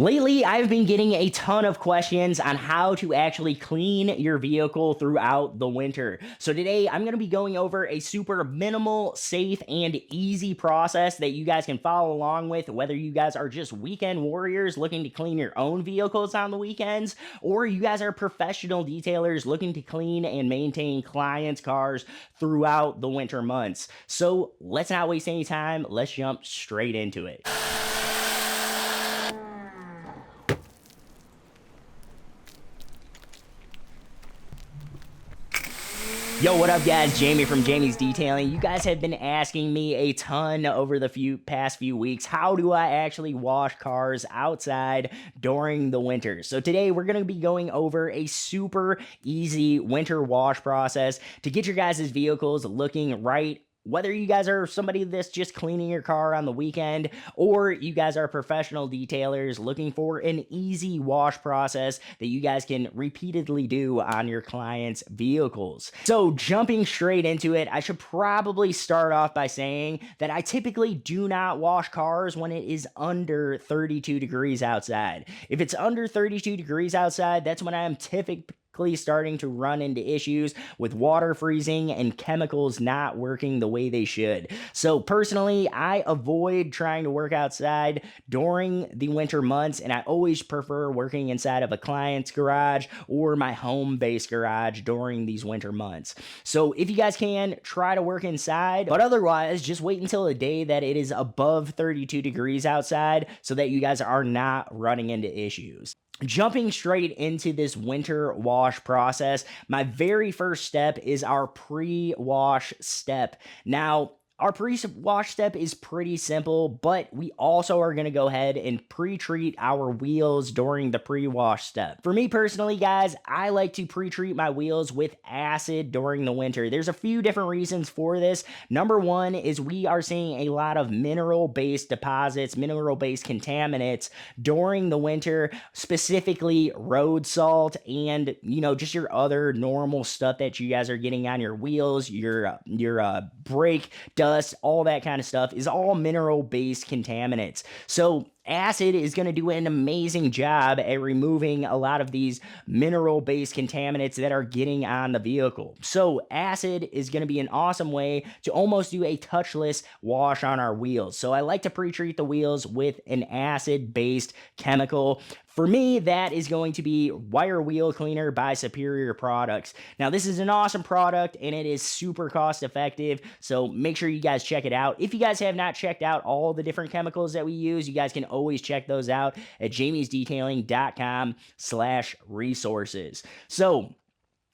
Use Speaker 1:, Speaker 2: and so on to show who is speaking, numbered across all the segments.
Speaker 1: Lately, I've been getting a ton of questions on how to actually clean your vehicle throughout the winter. So today, I'm going to be going over a super minimal, safe, and easy process that you guys can follow along with, whether you guys are just weekend warriors looking to clean your own vehicles on the weekends, or you guys are professional detailers looking to clean and maintain clients' cars throughout the winter months. So let's not waste any time. Let's jump straight into it. Yo, what up, guys? Jamie from Jamie's Detailing. You guys have been asking me a ton over the past few weeks. How do I actually wash cars outside during the winter? So today we're going to be going over a super easy winter wash process to get your guys' vehicles looking right. Whether you guys are somebody that's just cleaning your car on the weekend, or you guys are professional detailers looking for an easy wash process that you guys can repeatedly do on your clients' vehicles. So jumping straight into it, I should probably start off by saying that I typically do not wash cars when it is under 32 degrees outside. If it's under 32 degrees outside, that's when I am typically starting to run into issues with water freezing and chemicals not working the way they should. So personally, I avoid trying to work outside during the winter months, and I always prefer working inside of a client's garage or my home-based garage during these winter months. So if you guys can, try to work inside, but otherwise, just wait until a day that it is above 32 degrees outside so that you guys are not running into issues. Jumping straight into this winter wash process, my very first step is our pre-wash step. Now, our pre-wash step is pretty simple, but we also are going to go ahead and pre-treat our wheels during the pre-wash step. For me personally, guys, I like to pre-treat my wheels with acid during the winter. There's a few different reasons for this. Number one is we are seeing a lot of mineral-based deposits, mineral-based contaminants during the winter, specifically road salt and, just your other normal stuff that you guys are getting on your wheels, your brake dust, all that kind of stuff is all mineral-based contaminants. So acid is going to do an amazing job at removing a lot of these mineral-based contaminants that are getting on the vehicle. So acid is going to be an awesome way to almost do a touchless wash on our wheels. So I like to pre-treat the wheels with an acid-based chemical. For me, that is going to be Wire Wheel Cleaner by Superior Products. Now, this is an awesome product, and it is super cost effective, so make sure you guys check it out. If you guys have not checked out all the different chemicals that we use, you guys can always check those out at jamiesdetailing.com/resources. So,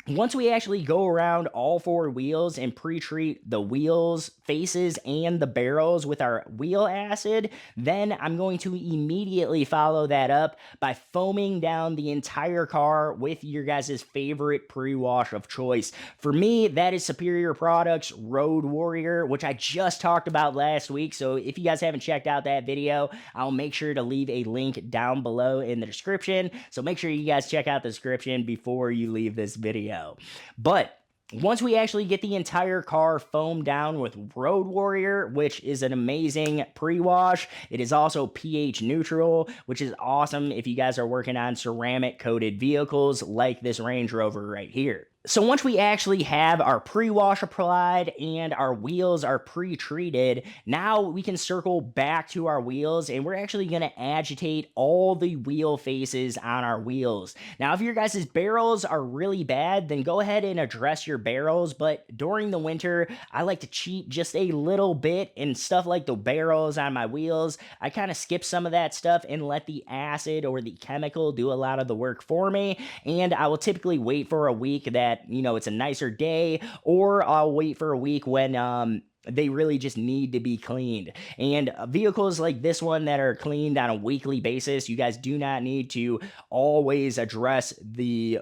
Speaker 1: once we actually go around all four wheels and pre-treat the wheels, faces, and the barrels with our wheel acid, then I'm going to immediately follow that up by foaming down the entire car with your guys' favorite pre-wash of choice. For me, that is Superior Products Road Warrior, which I just talked about last week. So if you guys haven't checked out that video, I'll make sure to leave a link down below in the description. So make sure you guys check out the description before you leave this video. But once we actually get the entire car foamed down with Road Warrior, which is an amazing pre-wash, it is also pH neutral, which is awesome if you guys are working on ceramic coated vehicles like this Range Rover right here. So once we actually have our pre-wash applied and our wheels are pre-treated, now we can circle back to our wheels and we're actually going to agitate all the wheel faces on our wheels. Now, if your guys' barrels are really bad, then go ahead and address your barrels, but during the winter, I like to cheat just a little bit and stuff like the barrels on my wheels. I kind of skip some of that stuff and let the acid or the chemical do a lot of the work for me, and I will typically wait for a week that it's a nicer day, or I'll wait for a week when they really just need to be cleaned. And vehicles like this one that are cleaned on a weekly basis, you guys do not need to always address the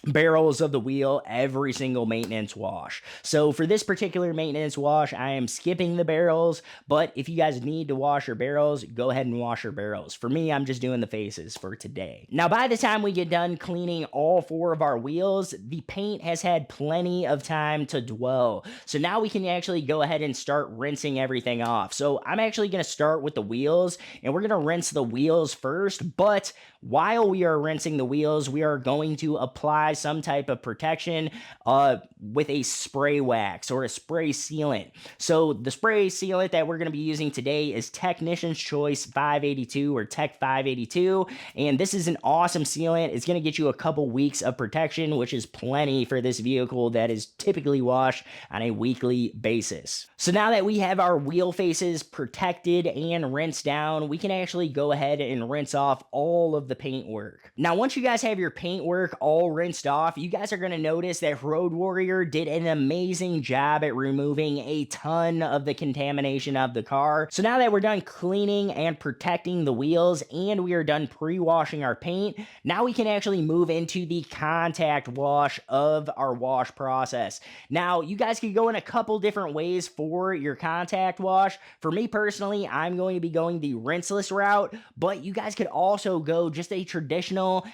Speaker 1: barrels of the wheel every single maintenance wash. So for this particular maintenance wash, I am skipping the barrels, but if you guys need to wash your barrels, go ahead and wash your barrels. For me, I'm just doing the faces for today. Now, by the time we get done cleaning all 4 of our wheels, the paint has had plenty of time to dwell. So now we can actually go ahead and start rinsing everything off. So I'm actually going to start with the wheels, and we're going to rinse the wheels first, but while we are rinsing the wheels, we are going to apply some type of protection with a spray wax or a spray sealant. So the spray sealant that we're going to be using today is Technician's Choice 582 or Tech 582, and this is an awesome sealant. It's going to get you a couple weeks of protection, which is plenty for this vehicle that is typically washed on a weekly basis. So now that we have our wheel faces protected and rinsed down, we can actually go ahead and rinse off all of the paint work. Now, once you guys have your paint work all rinsed off, you guys are going to notice that Road Warrior did an amazing job at removing a ton of the contamination of the car. So now that we're done cleaning and protecting the wheels and we are done pre-washing our paint, now we can actually move into the contact wash of our wash process. Now, you guys could go in a couple different ways for your contact wash. For me personally, I'm going to be going the rinseless route, but you guys could also go just a traditional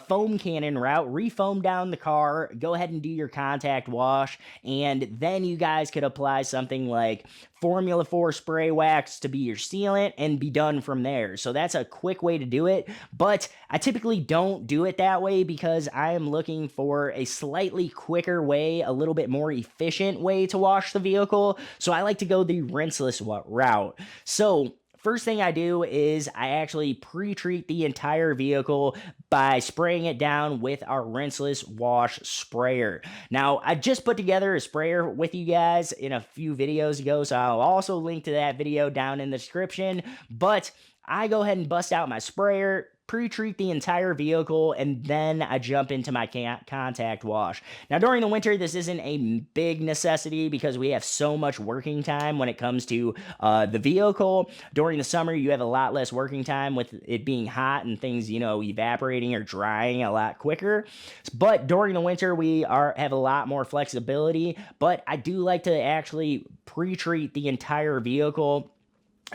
Speaker 1: foam cannon route, refoam down the car, go ahead and do your contact wash, and then you guys could apply something like Formula 4 spray wax to be your sealant and be done from there. So that's a quick way to do it, but I typically don't do it that way because I am looking for a slightly quicker way, a little bit more efficient way to wash the vehicle. So I like to go the rinseless route. So first thing I do is I actually pre-treat the entire vehicle by spraying it down with our rinseless wash sprayer. Now, I just put together a sprayer with you guys in a few videos ago, so I'll also link to that video down in the description, but I go ahead and bust out my sprayer, pre-treat the entire vehicle, and then I jump into my contact wash. Now, during the winter, this isn't a big necessity because we have so much working time when it comes to the vehicle. During the summer, you have a lot less working time with it being hot and things, evaporating or drying a lot quicker. But during the winter, we have a lot more flexibility, but I do like to actually pre-treat the entire vehicle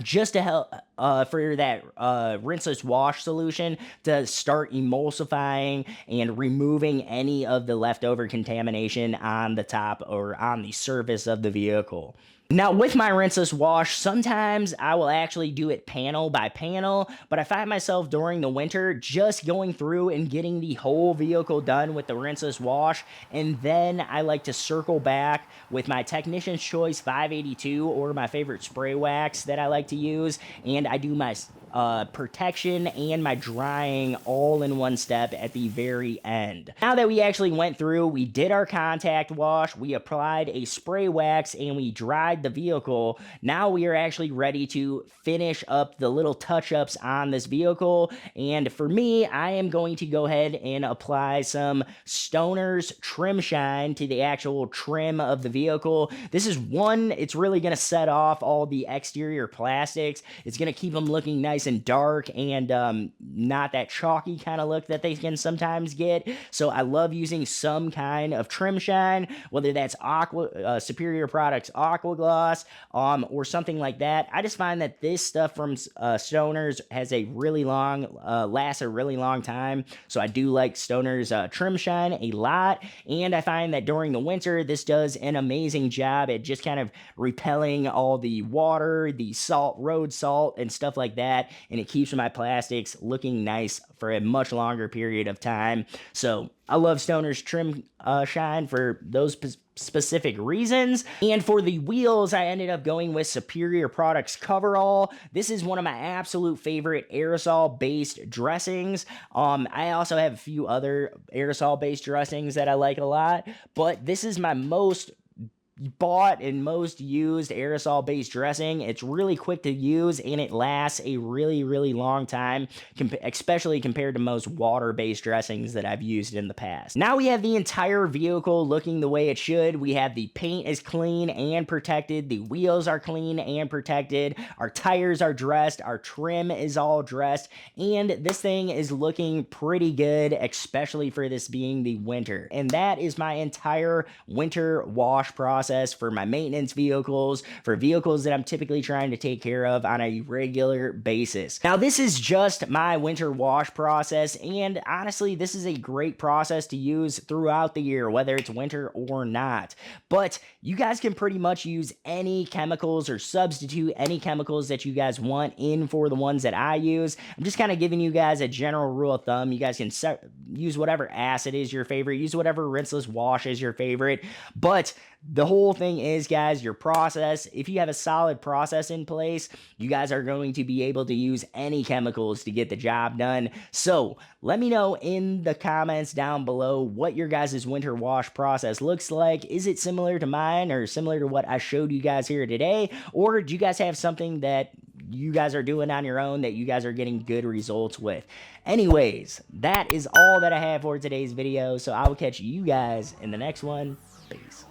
Speaker 1: just to help for that rinseless wash solution to start emulsifying and removing any of the leftover contamination on the top or on the surface of the vehicle. Now, with my rinseless wash, sometimes I will actually do it panel by panel, but I find myself during the winter just going through and getting the whole vehicle done with the rinseless wash, and then I like to circle back with my Technician's Choice 582 or my favorite spray wax that I like to use, and I do my protection and my drying all in one step at the very end. Now that we actually went through, we did our contact wash, we applied a spray wax, and we dried the vehicle. Now we are actually ready to finish up the little touch-ups on this vehicle, and for me, I am going to go ahead and apply some Stoner's Trim Shine to the actual trim of the vehicle. This is it's really going to set off all the exterior plastics. It's going to keep them looking nice and dark and not that chalky kind of look that they can sometimes get. So I love using some kind of trim shine, whether that's Superior Products Aqua Gloss or something like that. I just find that this stuff from Stoner's has lasts a really long time. So I do like Stoner's trim shine a lot, and I find that during the winter this does an amazing job at just kind of repelling all the water, the road salt and stuff like that, and it keeps my plastics looking nice for a much longer period of time. So I love Stoner's Trim Shine for those specific reasons. And for the wheels, I ended up going with Superior Products Coverall. This is one of my absolute favorite aerosol-based dressings. I also have a few other aerosol-based dressings that I like a lot, but this is my most bought and most used aerosol based dressing. It's really quick to use and it lasts a really long time, especially compared to most water based dressings that I've used in the past. Now we have the entire vehicle looking the way it should. We have the paint is clean and protected, the wheels are clean and protected, our tires are dressed, our trim is all dressed, and this thing is looking pretty good, especially for this being the winter. And that is my entire winter wash process for my maintenance vehicles, for vehicles that I'm typically trying to take care of on a regular basis. Now, this is just my winter wash process, and honestly, this is a great process to use throughout the year, whether it's winter or not. But you guys can pretty much use any chemicals or substitute any chemicals that you guys want in for the ones that I use. I'm just kind of giving you guys a general rule of thumb. You guys can use whatever acid is your favorite, use whatever rinseless wash is your favorite, but the whole thing is, guys, your process, if you have a solid process in place, you guys are going to be able to use any chemicals to get the job done. So let me know in the comments down below what your guys' winter wash process looks like. Is it similar to mine or similar to what I showed you guys here today? Or do you guys have something that you guys are doing on your own that you guys are getting good results with? Anyways, that is all that I have for today's video. So I will catch you guys in the next one. Peace.